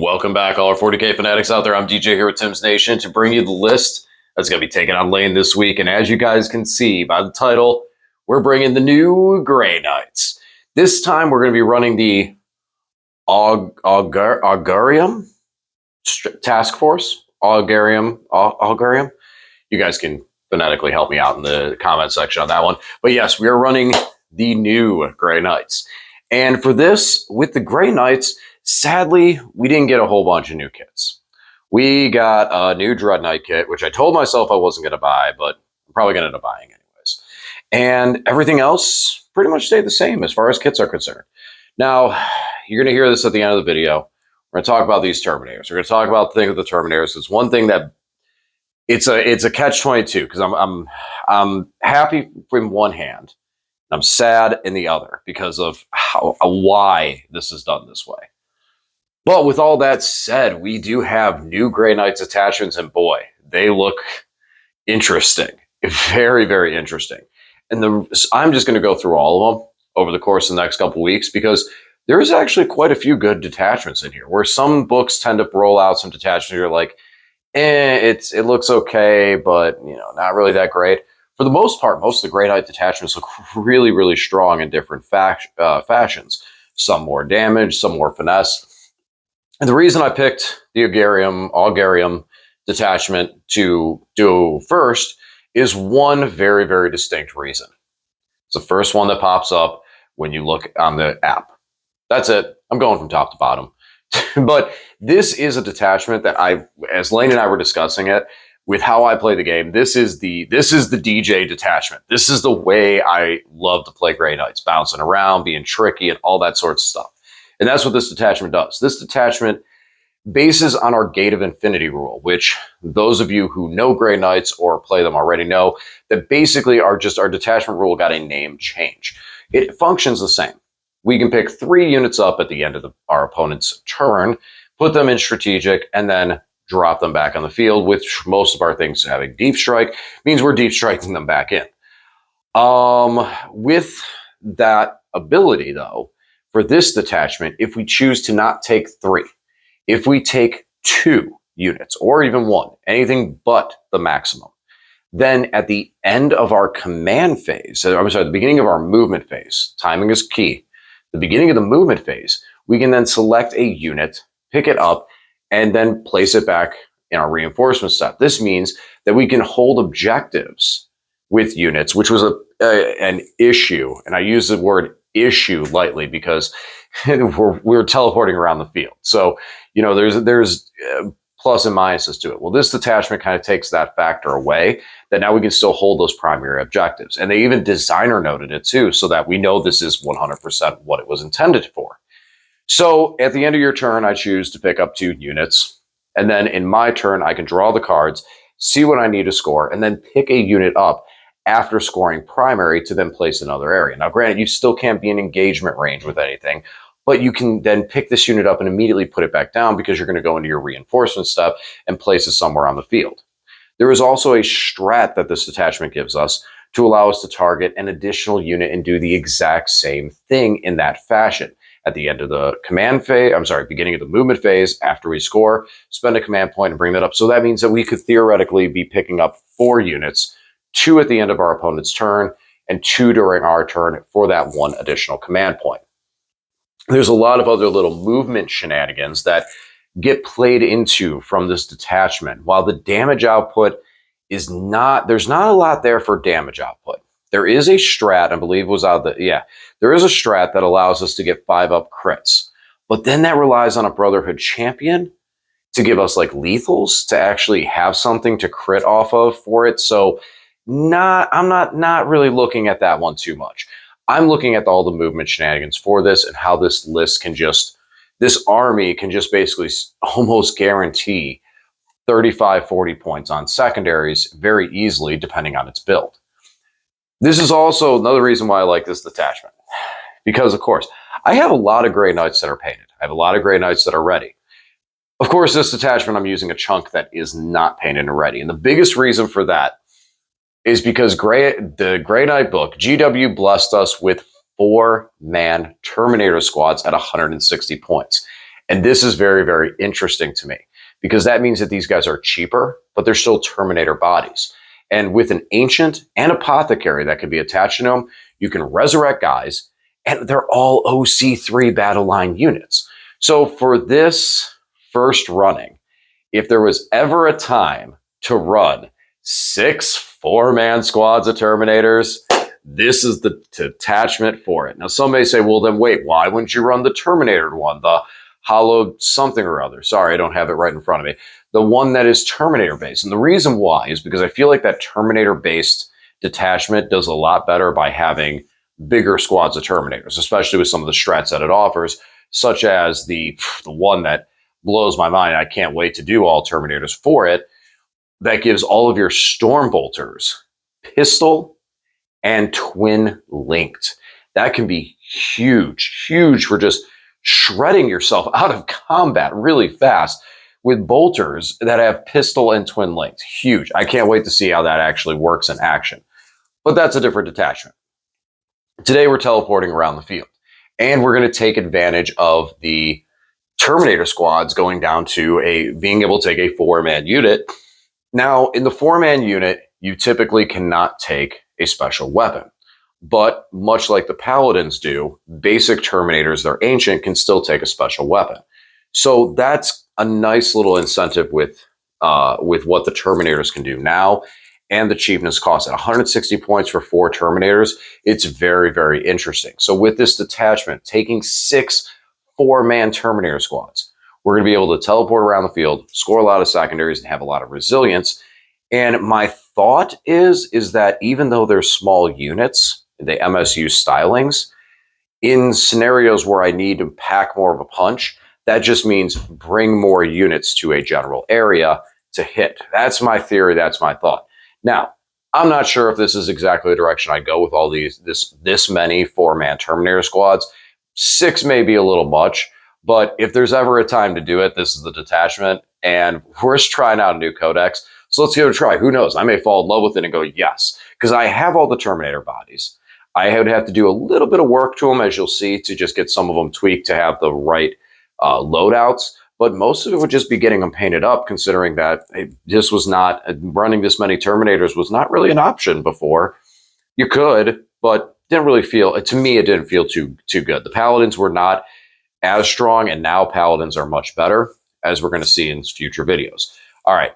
Welcome back, all our 40K fanatics out there. I'm DJ here with Tim's Nation to bring you the list that's going to be taken on lane this week. And as you guys can see by the title, we're bringing the new Grey Knights. This time we're going to be running the Augirum Task Force. Augirum. You guys can phonetically help me out in the comment section on that one. But yes, we are running the new Grey Knights. And for this, with the Grey Knights, sadly, we didn't get a whole bunch of new kits. We got a new Dread Knight kit, which I told myself I wasn't going to buy, but I'm probably going to end up buying anyways. And everything else pretty much stayed the same as far as kits are concerned. Now, you're going to hear this at the end of the video. We're going to talk about these Terminators. We're going to talk about the thing with the Terminators. It's one thing that it's a catch-22 because I'm happy from one hand. I'm sad in the other because of why this is done this way. But with all that said, we do have new Grey Knights attachments, and boy, they look interesting. Very, very interesting. And I'm just going to go through all of them over the course of the next couple weeks because there's actually quite a few good detachments in here, where some books tend to roll out some detachments you're like, it looks okay, but not really that great. For the most part, most of the Grey Knight detachments look really, really strong in different fashions. Some more damage, some more finesse. And the reason I picked the Augirum detachment to do first is one very, very distinct reason. It's the first one that pops up when you look on the app. That's it. I'm going from top to bottom. But this is a detachment that as Lane and I were discussing it, with how I play the game, this is the DJ detachment. This is the way I love to play Grey Knights, bouncing around, being tricky, and all that sort of stuff. And that's what this detachment does. This detachment bases on our Gate of Infinity rule, which those of you who know Grey Knights or play them already know that basically our detachment rule got a name change. It functions the same. We can pick 3 units up at the end of our opponent's turn, put them in strategic, and then drop them back on the field, which most of our things having deep strike means we're deep striking them back in. With that ability, though, for this detachment, if we choose to not take 3, if we take 2 units or even 1, anything but the maximum, then at the end of our command phase, the beginning of our movement phase, timing is key. The beginning of the movement phase, we can then select a unit, pick it up, and then place it back in our reinforcement step. This means that we can hold objectives with units, which was an issue. And I use the word issue lightly because we're teleporting around the field. So, there's plus and minuses to it. Well, this detachment kind of takes that factor away, that now we can still hold those primary objectives. And they even designer noted it too, so that we know this is 100% what it was intended for. So at the end of your turn, I choose to pick up 2 units. And then in my turn, I can draw the cards, see what I need to score, and then pick a unit up after scoring primary to then place another area. Now, granted, you still can't be in engagement range with anything, but you can then pick this unit up and immediately put it back down because you're going to go into your reinforcement step and place it somewhere on the field. There is also a strat that this detachment gives us to allow us to target an additional unit and do the exact same thing in that fashion. At the end of the beginning of the movement phase, after we score, spend a command point and bring that up. So that means that we could theoretically be picking up 4 units, 2 at the end of our opponent's turn, and 2 during our turn for that 1 additional command point. There's a lot of other little movement shenanigans that get played into from this detachment. While the damage output there's not a lot there for damage output. There is a strat, I believe there is a strat that allows us to get 5-up crits. But then that relies on a Brotherhood champion to give us like lethals to actually have something to crit off of for it. So I'm not really looking at that one too much. I'm looking at all the movement shenanigans for this and how this army can just basically almost guarantee 35-40 points on secondaries very easily depending on its build. This is also another reason why I like this detachment. Because, of course, I have a lot of Grey Knights that are painted. I have a lot of Grey Knights that are ready. Of course, this detachment, I'm using a chunk that is not painted and ready. And the biggest reason for that is because the Grey Knight book, GW blessed us with 4-man Terminator squads at 160 points. And this is very, very interesting to me because that means that these guys are cheaper, but they're still Terminator bodies. And with an Ancient and Apothecary that can be attached to them, you can resurrect guys, and they're all OC3 battle line units. So for this first running, if there was ever a time to run 6 4-man squads of Terminators, this is the detachment for it. Now, some may say, well, then wait, why wouldn't you run the Terminator one, the hollowed something or other? Sorry, I don't have it right in front of me. The one that is Terminator based. And the reason why is because I feel like that Terminator based detachment does a lot better by having bigger squads of Terminators, especially with some of the strats that it offers, such as the one that blows my mind. I can't wait to do all Terminators for it. That gives all of your Storm Bolters pistol and twin linked. That can be huge, huge for just shredding yourself out of combat really fast with bolters that have pistol and twin linked. Huge. I can't wait to see how that actually works in action. But that's a different detachment. Today we're teleporting around the field, and we're going to take advantage of the Terminator squads going down to being able to take a 4-man unit. Now, in the 4-man unit, you typically cannot take a special weapon. But much like the Paladins do, basic Terminators, they're ancient, can still take a special weapon. So that's a nice little incentive with what the Terminators can do now, and the cheapness cost at 160 points for 4 Terminators. It's very, very interesting. So with this detachment, taking 6 4-man Terminator squads, we're going to be able to teleport around the field, score a lot of secondaries, and have a lot of resilience. And my thought is that even though they're small units, the MSU stylings, in scenarios where I need to pack more of a punch, that just means bring more units to a general area to hit. That's my theory. That's my thought. Now, I'm not sure if this is exactly the direction I go with all this many 4-man Terminator squads. 6 may be a little much, but if there's ever a time to do it, this is the detachment, and we're just trying out a new codex. So let's give it a try. Who knows? I may fall in love with it and go, yes, because I have all the Terminator bodies. I would have to do a little bit of work to them, as you'll see, to just get some of them tweaked to have the right loadouts. But most of it would just be getting them painted up, considering that this was not, running this many Terminators was not really an option before. You could, but didn't really feel, to me, it didn't feel too good. The Paladins were not as strong, and now Paladins are much better, as we're going to see in future videos. All right,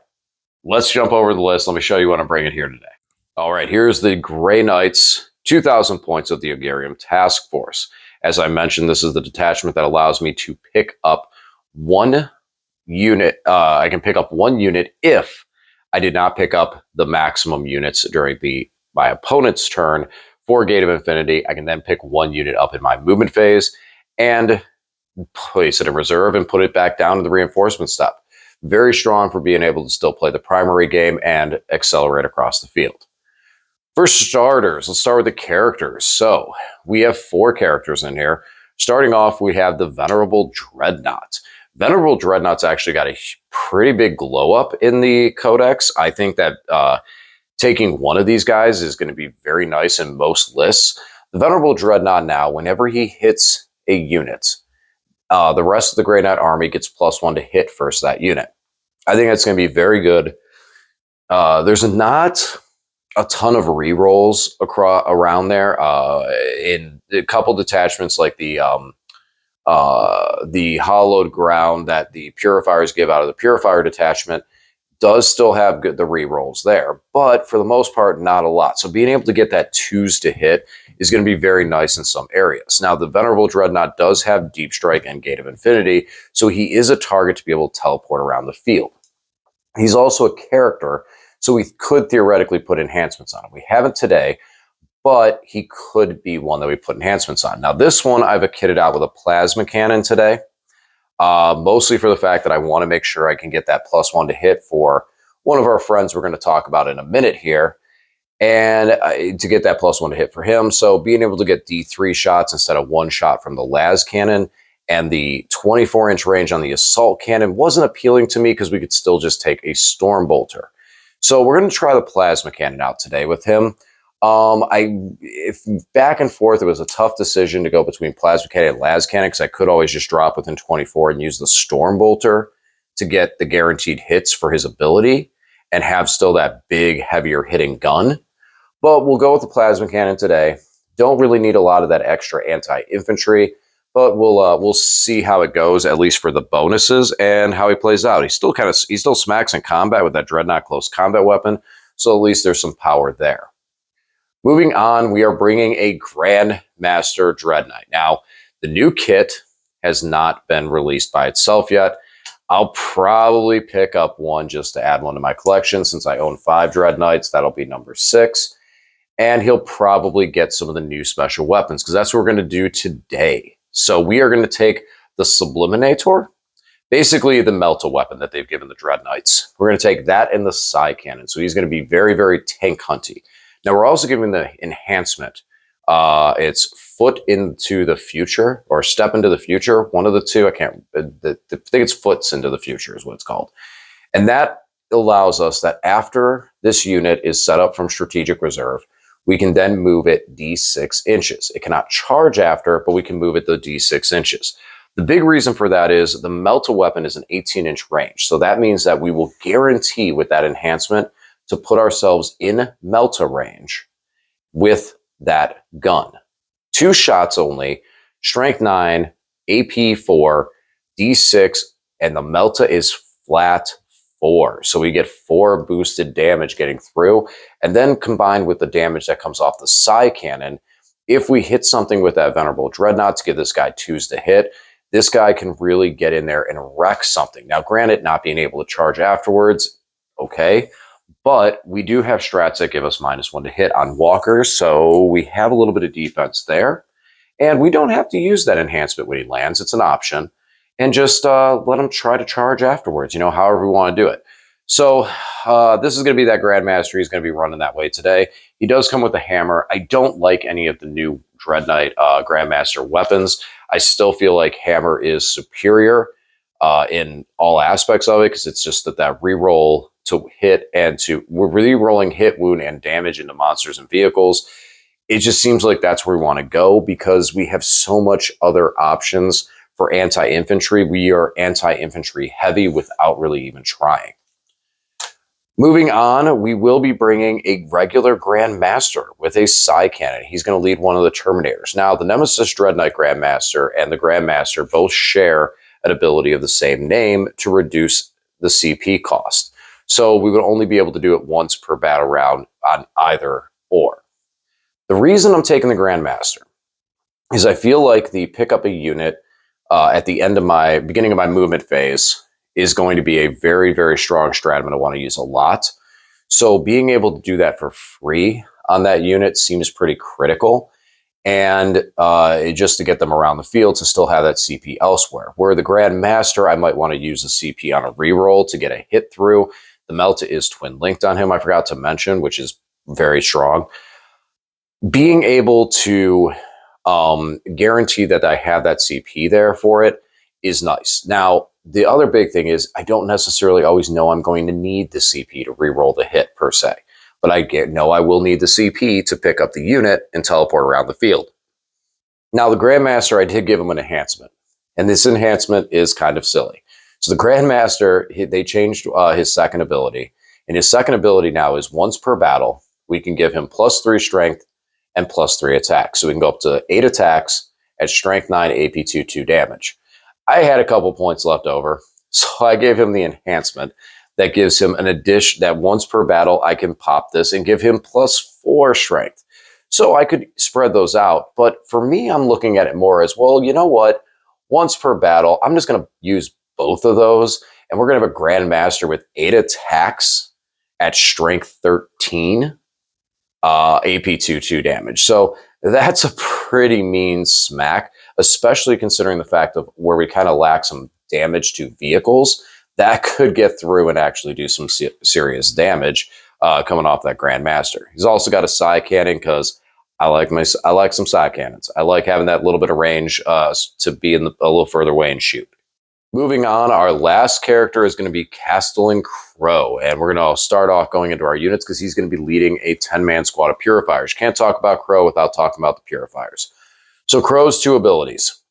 let's jump over the list. Let me show you what I'm bringing here today. All right, here's the Grey Knights, 2,000 points of the Augirum Task Force. As I mentioned, this is the detachment that allows me to pick up 1 unit. I can pick up 1 unit if I did not pick up the maximum units during my opponent's turn for Gate of Infinity. I can then pick 1 unit up in my movement phase and place it in reserve and put it back down to the reinforcement step. Very strong for being able to still play the primary game and accelerate across the field. For starters, let's start with the characters. So we have 4 characters in here. Starting off, we have the Venerable Dreadnought. Venerable Dreadnought's actually got a pretty big glow up in the codex. I think that taking one of these guys is going to be very nice in most lists. The Venerable Dreadnought now, whenever he hits a unit, the rest of the Grey Knight army gets +1 to hit first that unit. I think that's going to be very good. There's not a ton of rerolls around there. In a couple detachments like the hollowed ground that the Purifiers give out of the Purifier detachment does still have the rerolls there, but for the most part, not a lot. So being able to get that 2s to hit is going to be very nice in some areas. Now, the Venerable Dreadnought does have Deep Strike and Gate of Infinity, so he is a target to be able to teleport around the field. He's also a character, so we could theoretically put enhancements on him. We haven't today, but he could be one that we put enhancements on. Now, this one I've kitted out with a plasma cannon today, mostly for the fact that I want to make sure I can get that +1 to hit for one of our friends we're going to talk about in a minute here, and to get that +1 to hit for him. So being able to get D3 shots instead of 1 shot from the las cannon and the 24-inch range on the assault cannon wasn't appealing to me because we could still just take a storm bolter. So we're going to try the plasma cannon out today with him. If back and forth, it was a tough decision to go between plasma cannon and las cannon because I could always just drop within 24 and use the storm bolter to get the guaranteed hits for his ability and have still that big, heavier hitting gun. But we'll go with the plasma cannon today. Don't really need a lot of that extra anti-infantry, but we'll see how it goes, at least for the bonuses and how he plays out. He still smacks in combat with that dreadnought close combat weapon, so at least there's some power there. Moving on, we are bringing a Grandmaster Dreadnought. Now, the new kit has not been released by itself yet. I'll probably pick up one just to add one to my collection since I own 5 Dreadnoughts. That'll be number 6. And he'll probably get some of the new special weapons because that's what we're going to do today. So we are going to take the Subliminator, basically the Melta weapon that they've given the Dreadnoughts. We're going to take that and the Psy Cannon. So he's going to be very, very tank hunty. Now, we're also giving the enhancement. It's Foot into the Future or Step into the Future. One of the two. I think it's Foots into the Future is what it's called. And that allows us that after this unit is set up from Strategic Reserve, we can then move it D6 inches. It cannot charge after, but we can move it the D6 inches. The big reason for that is the Melta weapon is an 18-inch range. So that means that we will guarantee with that enhancement to put ourselves in Melta range with that gun. 2 shots only, strength 9, AP 4, D6, and the Melta is flat 4. So we get 4 boosted damage getting through. And then combined with the damage that comes off the Psy Cannon, if we hit something with that Venerable Dreadnought to give this guy 2s to hit, this guy can really get in there and wreck something. Now, granted, not being able to charge afterwards, okay. But we do have strats that give us -1 to hit on walkers, so we have a little bit of defense there. And we don't have to use that enhancement when he lands. It's an option. And just let him try to charge afterwards, however we want to do it. So this is going to be that Grandmaster. He's going to be running that way today. He does come with a hammer. I don't like any of the new Dreadnought Grandmaster weapons. I still feel like hammer is superior in all aspects of it because it's just that reroll to hit and we're re-rolling hit, wound, and damage into monsters and vehicles. It just seems like that's where we want to go because we have so much other options for anti-infantry. We are anti-infantry heavy without really even trying. Moving on, we will be bringing a regular Grandmaster with a Psy Cannon. He's going to lead one of the Terminators. Now, the Nemesis Dreadnought Grandmaster and the Grandmaster both share an ability of the same name to reduce the CP cost. So we would only be able to do it once per battle round on either or. The reason I'm taking the Grandmaster is I feel like the pick up a unit at the beginning of my movement phase is going to be a very, very strong strat I'm going to want to use a lot. So being able to do that for free on that unit seems pretty critical. And just to get them around the field to still have that CP elsewhere. Where the Grandmaster, I might want to use the CP on a reroll to get a hit through. The Melta is twin linked on him, I forgot to mention, which is very strong. Being able to guarantee that I have that CP there for it is nice. Now, the other big thing is I don't necessarily always know I'm going to need the CP to reroll the hit per se. But I know I will need the CP to pick up the unit and teleport around the field. Now, the Grandmaster, I did give him an enhancement. And this enhancement is kind of silly. So the Grandmaster, they changed his second ability. And his second ability now is once per battle, we can give him +3 strength and +3 attack. So we can go up to 8 attacks at strength 9, AP 2 damage. I had a couple points left over, so I gave him the enhancement that gives him an addition that once per battle, I can pop this and give him +4 strength. So I could spread those out. But for me, I'm looking at it more as, well, you know what? Once per battle, I'm just going to use both of those. And we're going to have a Grandmaster with 8 attacks at strength 13, AP 2 damage. So that's a pretty mean smack, especially considering the fact of where we kind of lack some damage to vehicles. That could get through and actually do some serious damage coming off that Grandmaster. He's also got a Psy Cannon because I like some Psy Cannons. I like having that little bit of range to be a little further away and shoot. Moving on, our last character is going to be Castellan Crow, and we're going to start off going into our units because he's going to be leading a 10-man squad of Purifiers. Can't talk about Crow without talking about the Purifiers. So Crow's two abilities.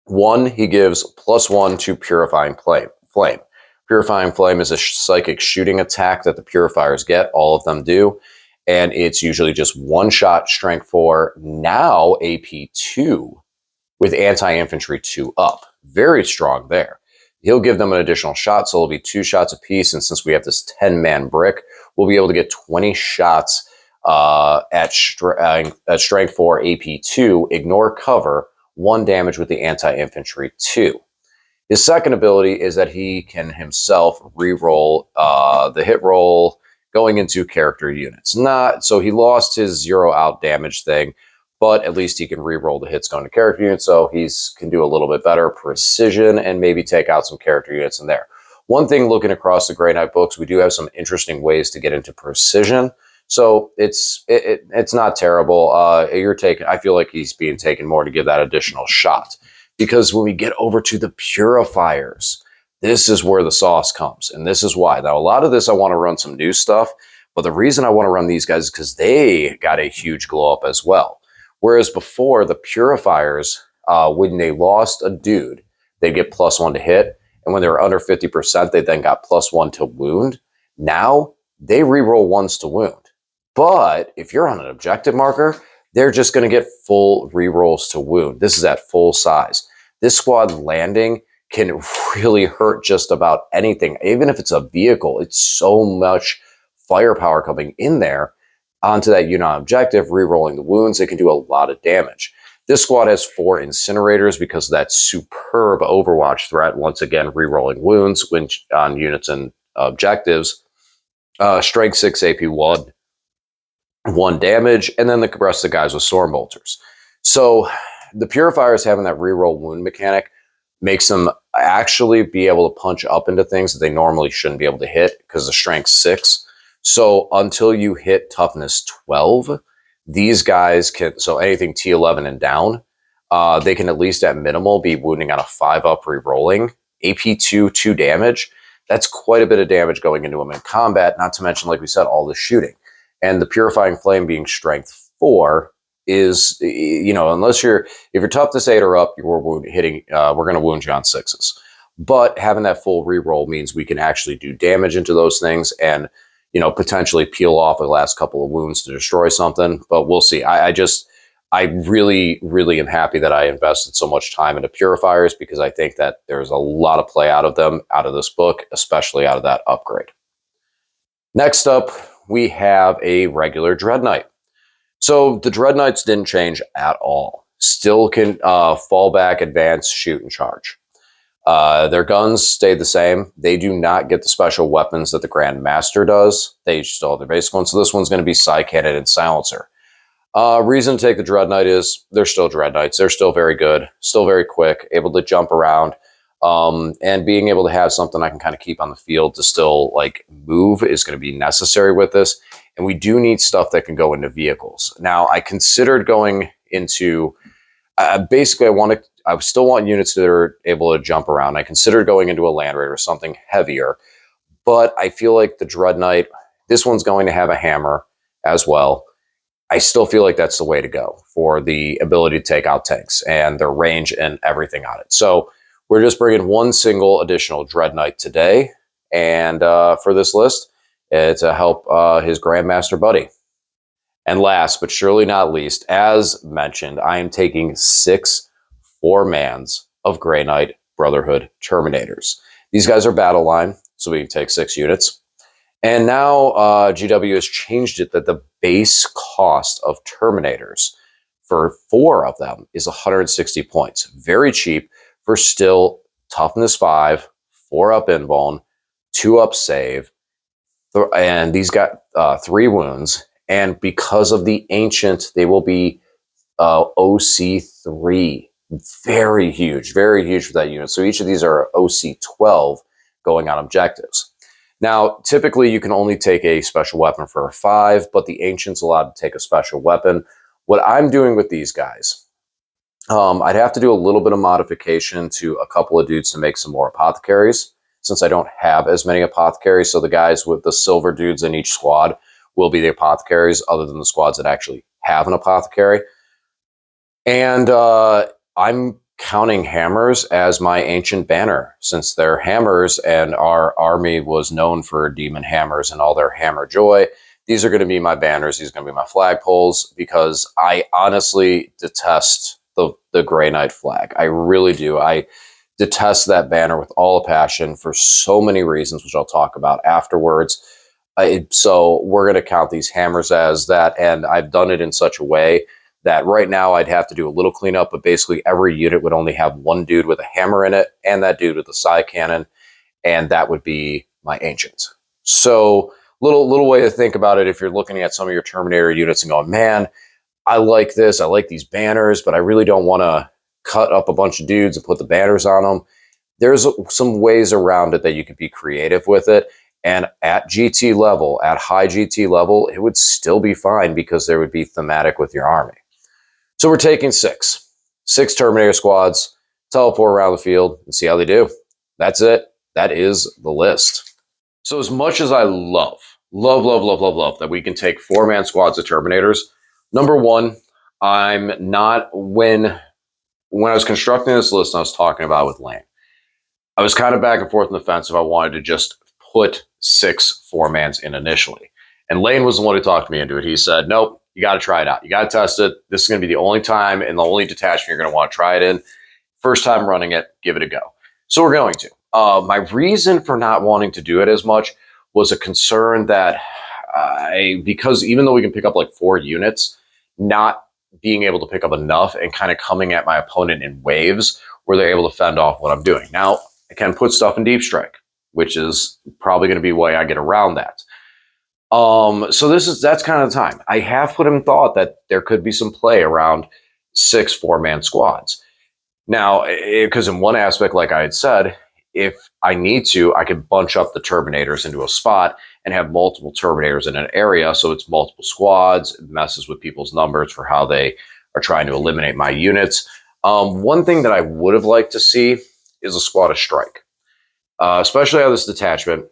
One, he gives +1 to Purifying Flame. Purifying Flame is a psychic shooting attack that the Purifiers get. All of them do. And it's usually just one shot, strength 4, now AP 2 with anti-infantry 2 up. Very strong there. He'll give them an additional shot, so it'll be 2 shots apiece. And since we have this 10-man brick, we'll be able to get 20 shots at strength 4 AP 2, ignore cover, 1 damage with the anti-infantry 2. His second ability is that he can himself re-roll the hit roll going into character units. Not so he lost his 0 out damage thing, but at least he can re-roll the hits going to character units, so he's can do a little bit better precision and maybe take out some character units in there. One thing looking across the Grey Knight books, we do have some interesting ways to get into precision. So it's not terrible. I feel like he's being taken more to give that additional shot. Because when we get over to the Purifiers, this is where the sauce comes. And this is why. Now, a lot of this, I want to run some new stuff. But the reason I want to run these guys is because they got a huge glow up as well. Whereas before, the Purifiers, when they lost a dude, they'd get +1 to hit. And when they were under 50%, they then got +1 to wound. Now, they reroll 1s to wound. But if you're on an objective marker, they're just going to get full rerolls to wound. This is at full size. This squad landing can really hurt just about anything. Even if it's a vehicle, it's so much firepower coming in there onto that unit on objective, rerolling the wounds. It can do a lot of damage. This squad has 4 incinerators because of that superb Overwatch threat. Once again, rerolling wounds when on units and objectives. Strength 6 AP 1 damage, and then the rest of the guys with Storm Bolters. So the Purifiers having that reroll wound mechanic makes them actually be able to punch up into things that they normally shouldn't be able to hit because of strength 6. So until you hit toughness 12, these guys can, so anything T11 and down, they can at least at minimal be wounding on a 5-up rerolling. AP 2 damage. That's quite a bit of damage going into them in combat, not to mention, like we said, all the shooting. And the Purifying Flame being strength 4 is, unless if you're toughness 8 or up, we're going to wound you on 6s. But having that full reroll means we can actually do damage into those things and, potentially peel off the last couple of wounds to destroy something. But we'll see. I really, really am happy that I invested so much time into Purifiers because I think that there's a lot of play out of them, out of this book, especially out of that upgrade. Next up, we have a regular Dread Knight. So the Dread Knights didn't change at all. Still can fall back, advance, shoot, and charge. Their guns stay the same. They do not get the special weapons that the Grand Master does. They still have their basic ones. So this one's going to be Side Cannon and Silencer. Reason to take the Dread Knight is they're still Dread Knights. They're still very good, still very quick, able to jump around. And being able to have something I can kind of keep on the field to still move is going to be necessary with this. And we do need stuff that can go into vehicles. Now, I considered going into, basically I still want units that are able to jump around. I considered going into a Land Raider or something heavier, but I feel like the Dread Knight, this one's going to have a hammer as well. I still feel like that's the way to go for the ability to take out tanks and their range and everything on it. So we're just bringing one single additional Dread Knight today. And for this list, to help his Grandmaster buddy. And last, but surely not least, as mentioned, I am taking 6 4-mans of Grey Knight Brotherhood Terminators. These guys are battle line, so we can take 6 units. And now GW has changed it that the base cost of Terminators for 4 of them is 160 points. Very cheap for still toughness 5, 4-up invuln, 2-up save, and these got 3 wounds. And because of the ancient, they will be OC3. Very huge for that unit. So each of these are OC12 going on objectives. Now, typically you can only take a special weapon for a 5, but the ancient's allowed to take a special weapon. What I'm doing with these guys I'd have to do a little bit of modification to a couple of dudes to make some more apothecaries, since I don't have as many apothecaries. So the guys with the silver dudes in each squad will be the apothecaries, other than the squads that actually have an apothecary. And I'm counting hammers as my ancient banner, since they're hammers and our army was known for demon hammers and all their hammer joy. These are going to be my banners. These are going to be my flagpoles, because I honestly detest the Grey Knight flag. I really do. I detest that banner with all a passion for so many reasons, which I'll talk about afterwards. So we're going to count these hammers as that, and I've done it in such a way that right now I'd have to do a little cleanup, but basically every unit would only have one dude with a hammer in it and that dude with a side cannon, and that would be my ancient. So little way to think about it if you're looking at some of your Terminator units and going, man, I like this, I like these banners, but I really don't want to cut up a bunch of dudes and put the banners on them. There's some ways around it that you could be creative with it. And at GT level, at high GT level, it would still be fine because there would be thematic with your army. So we're taking six Terminator squads, teleport around the field, and see how they do. That's it. That is the list. So as much as I love that we can take 4-man squads of Terminators, number one, I'm not, when I was constructing this list, I was talking about with Lane, I was kind of back and forth on the fence if I wanted to just put 6 4-mans in initially. And Lane was the one who talked me into it. He said, nope, you got to try it out. You got to test it. This is going to be the only time and the only detachment you're going to want to try it in. First time running it, give it a go. So we're going to. My reason for not wanting to do it as much was a concern that because even though we can pick up like 4 units, not being able to pick up enough and kind of coming at my opponent in waves where they're able to fend off what I'm doing. Now, I can put stuff in deep strike, which is probably going to be a way I get around that. So that's kind of the time. I have put in thought that there could be some play around 6 4-man squads. Now, because in one aspect, like I had said, if I need to, I could bunch up the Terminators into a spot and have multiple Terminators in an area, so it's multiple squads. It messes with people's numbers for how they are trying to eliminate my units. One thing that I would have liked to see is a squad of strike, especially out of this detachment.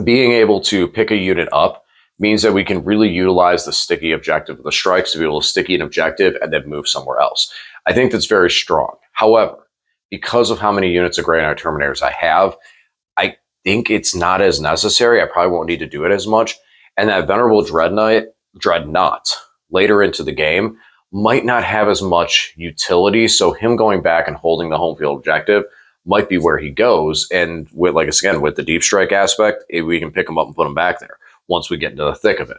Being able to pick a unit up means that we can really utilize the sticky objective of the strikes to be able to sticky an objective and then move somewhere else. I think that's very strong. However, because of how many units of Grey Knight Terminators I have, I think it's not as necessary. I probably won't need to do it as much. And that Venerable Dreadnought later into the game might not have as much utility. So him going back and holding the home field objective might be where he goes. And with, like, again, with the deep strike aspect, we can pick him up and put him back there once we get into the thick of it.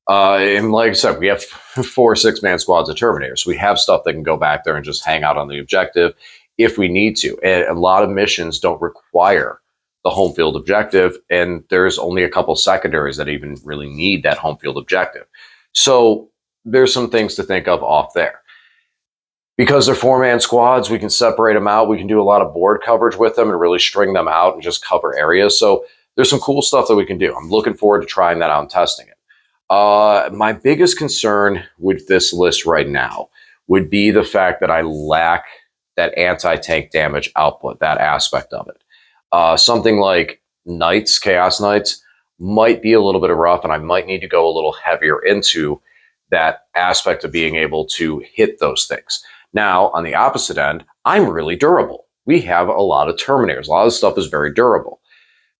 And like I said, we have 4 6-man squads of Terminators. So we have stuff that can go back there and just hang out on the objective if we need to. And a lot of missions don't require the home field objective, and there's only a couple secondaries that even really need that home field objective. So there's some things to think of off there. Because they're 4-man squads, we can separate them out. We can do a lot of board coverage with them and really string them out and just cover areas. So there's some cool stuff that we can do. I'm looking forward to trying that out and testing it. My biggest concern with this list right now would be the fact that I lack that anti-tank damage output, that aspect of it. Something like Knights, Chaos Knights, might be a little bit rough, and I might need to go a little heavier into that aspect of being able to hit those things. Now, on the opposite end, I'm really durable. We have a lot of Terminators. A lot of stuff is very durable.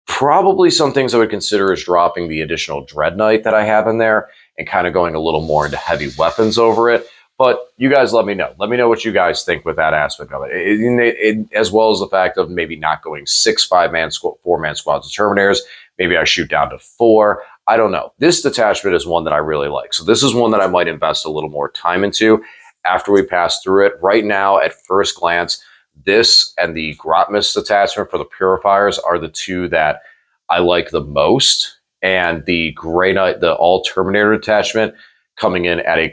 Probably some things I would consider is dropping the additional Dread Knight that I have in there and kind of going a little more into heavy weapons over it. But you guys let me know. Let me know what you guys think with that aspect of it. As well as the fact of maybe not going 6 5-man, 4-man squads of Terminators. Maybe I shoot down to 4. I don't know. This detachment is one that I really like. So this is one that I might invest a little more time into after we pass through it. Right now, at first glance, this and the Grotmist detachment for the Purifiers are the two that I like the most. And the Grey Knight, the All Terminator detachment, coming in at a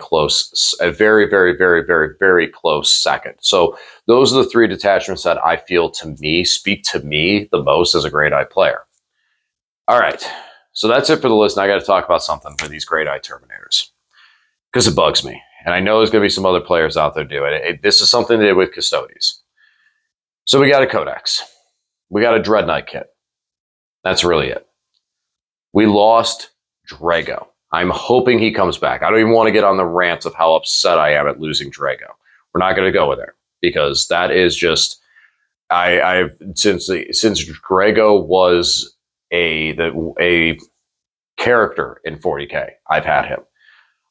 very, very, very, very, very close second. So those are the 3 detachments that I feel speak to me the most as a Grey Knight player. All right. So that's it for the list. Now I got to talk about something for these Grey Knight Terminators, because it bugs me. and I know there's going to be some other players out there doing it. This is something they did with Custodes. So we got a codex. We got a Dread Knight kit. That's really it. We lost Drago. I'm hoping he comes back. I don't even want to get on the rant of how upset I am at losing Drago. We're not going to go there because that is just I've since Drago was a character in 40K. I've had him.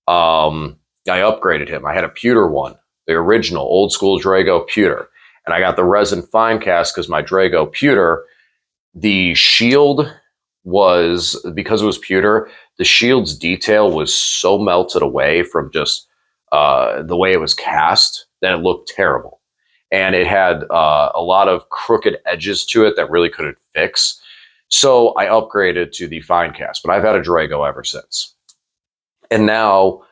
I upgraded him. I had a pewter one, the original old school Drago pewter, and I got the resin fine cast because my Drago pewter, the shield was, because it was pewter, the shield's detail was so melted away from just the way it was cast that it looked terrible. And it had a lot of crooked edges to it that really couldn't fix. So I upgraded to the fine cast, but I've had a Drago ever since. And now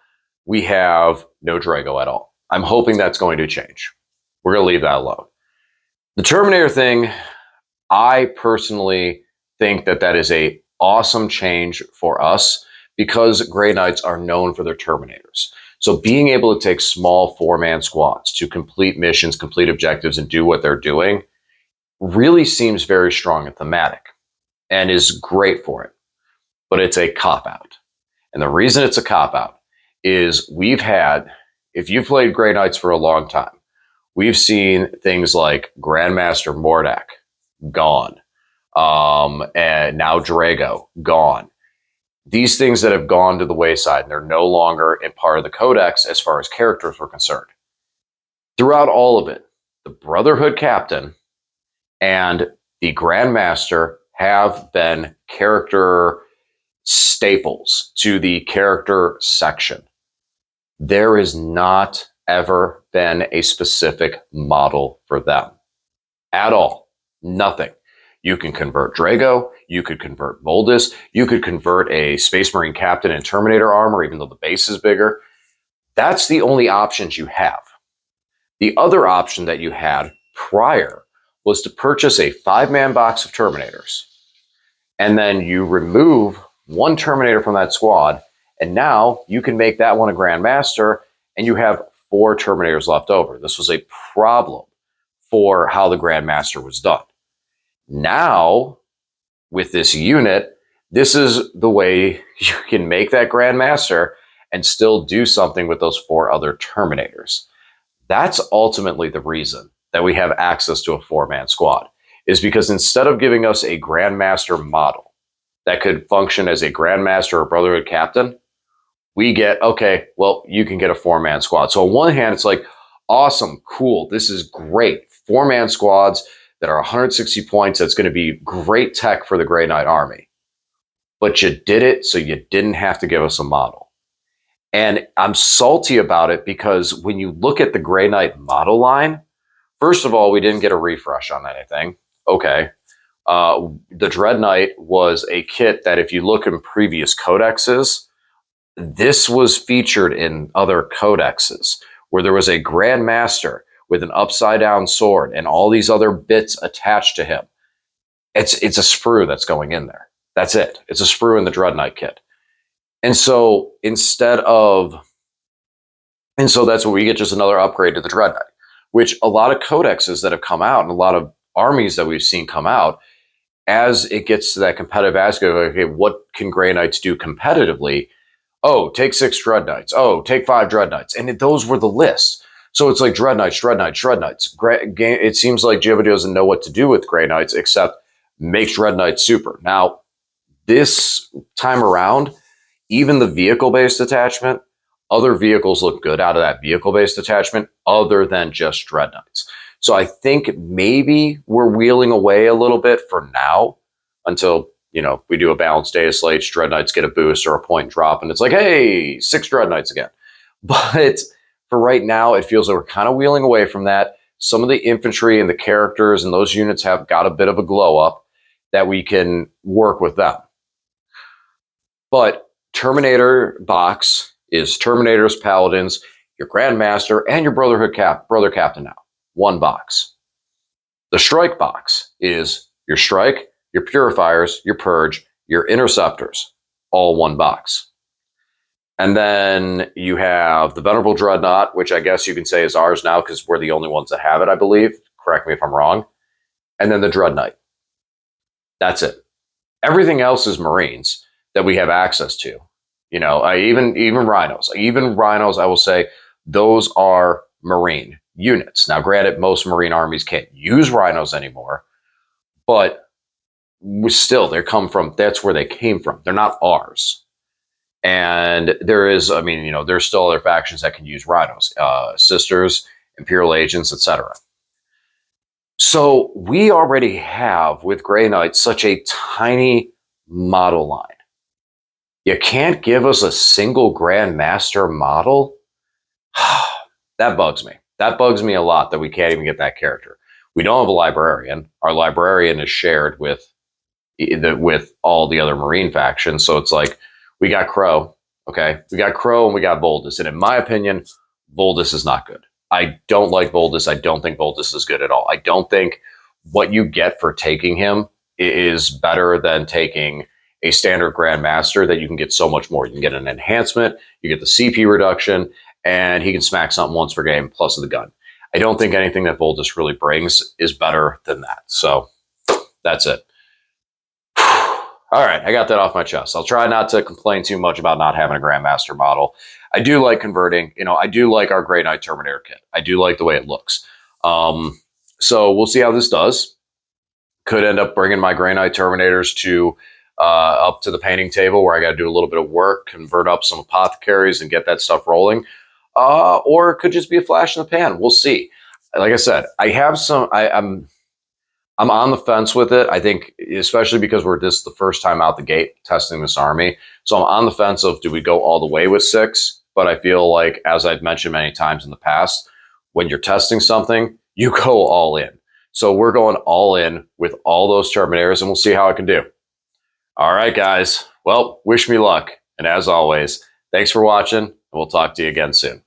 we have no Drago at all. I'm hoping that's going to change. We're going to leave that alone. The Terminator thing, I personally think that is a awesome change for us because Grey Knights are known for their Terminators. So being able to take small 4-man squads to complete missions, complete objectives, and do what they're doing really seems very strong and thematic and is great for it. But it's a cop-out. And the reason it's a cop-out is we've had, if you've played Grey Knights for a long time, we've seen things like Grandmaster Mordak gone, and now Drago gone. These things that have gone to the wayside, and they're no longer in part of the codex as far as characters were concerned. Throughout all of it, the Brotherhood Captain and the Grandmaster have been character staples to the character section. There has not ever been a specific model for them at all. Nothing. You can convert Drago, you could convert Moldus, you could convert a Space Marine Captain in Terminator armor, even though the base is bigger. That's the only options you have. The other option that you had prior was to purchase a 5-man box of Terminators, and then you remove one Terminator from that squad, and now you can make that one a Grandmaster, and you have 4 Terminators left over. This was a problem for how the Grandmaster was done. Now, with this unit, this is the way you can make that Grandmaster and still do something with those 4 other Terminators. That's ultimately the reason that we have access to a 4-man squad, is because instead of giving us a Grandmaster model that could function as a Grandmaster or Brotherhood Captain, we get, okay, well, you can get a 4-man squad. So on one hand, it's like, awesome, cool, this is great. 4-man squads that are 160 points, that's going to be great tech for the Grey Knight army. But you did it so you didn't have to give us a model. And I'm salty about it because when you look at the Grey Knight model line, first of all, we didn't get a refresh on anything. Okay. The Dread Knight was a kit that if you look in previous codexes, this was featured in other codexes where there was a Grandmaster with an upside-down sword and all these other bits attached to him. It's a sprue that's going in there. That's it. It's a sprue in the Dread Knight kit. And so that's where we get just another upgrade to the Dread Knight, which a lot of codexes that have come out and a lot of armies that we've seen come out, as it gets to that competitive aspect of, okay, what can Grey Knights do competitively? Oh, take 6 Dread Knights. Oh, take 5 Dread Knights. And those were the lists. So it's like Dread Knights, Dread Knights, Dread Knights. It seems like GW doesn't know what to do with Grey Knights except make Dread Knights super. Now, this time around, even the vehicle-based attachment, other vehicles look good out of that vehicle-based attachment other than just Dread Knights. So I think maybe we're wheeling away a little bit for now until, we do a balanced day of slates, Dread Knights get a boost or a point drop, and it's like, hey, 6 Dread Knights again. But for right now, it feels like we're kind of wheeling away from that. Some of the infantry and the characters and those units have got a bit of a glow up that we can work with them. But Terminator box is Terminators, Paladins, your Grandmaster, and your Brother Captain now. One box. The Strike box is your Strike, your Purifiers, your Purge, your Interceptors, all one box. And then you have the Venerable Dreadnought, which I guess you can say is ours now because we're the only ones that have it, I believe. Correct me if I'm wrong. And then the Dread Knight. That's it. Everything else is Marines that we have access to. You know, even rhinos. Even rhinos, I will say, those are Marine units. Now, granted, most Marine armies can't use rhinos anymore, but still, that's where they came from. They're not ours. And there is, I mean, you know, there's still other factions that can use rhinos, sisters, imperial agents, etc. So we already have with Grey Knight such a tiny model line. You can't give us a single Grandmaster model? That bugs me. That bugs me a lot that we can't even get that character. We don't have a librarian. Our librarian is shared with all the other Marine factions. So it's like we got Crow, okay? We got Crow and we got Voldus. And in my opinion, Voldus is not good. I don't like Voldus. I don't think Voldus is good at all. I don't think what you get for taking him is better than taking a standard Grandmaster that you can get so much more. You can get an enhancement, you get the CP reduction, and he can smack something once per game plus the gun. I don't think anything that Voldus really brings is better than that. So that's it. All right, I got that off my chest. I'll try not to complain too much about not having a Grandmaster model. I do like converting. You know, I do like our Grey Knight Terminator kit. I do like the way it looks. So we'll see how this does. Could end up bringing my Grey Knight Terminators to up to the painting table where I got to do a little bit of work, convert up some apothecaries, and get that stuff rolling. Or it could just be a flash in the pan. We'll see. Like I said, I have some. I'm on the fence with it. I think, especially because this is the first time out the gate testing this army. So I'm on the fence of, do we go all the way with 6? But I feel like, as I've mentioned many times in the past, when you're testing something, you go all in. So we're going all in with all those Terminators, and we'll see how I can do. All right, guys. Well, wish me luck. And as always, thanks for watching, and we'll talk to you again soon.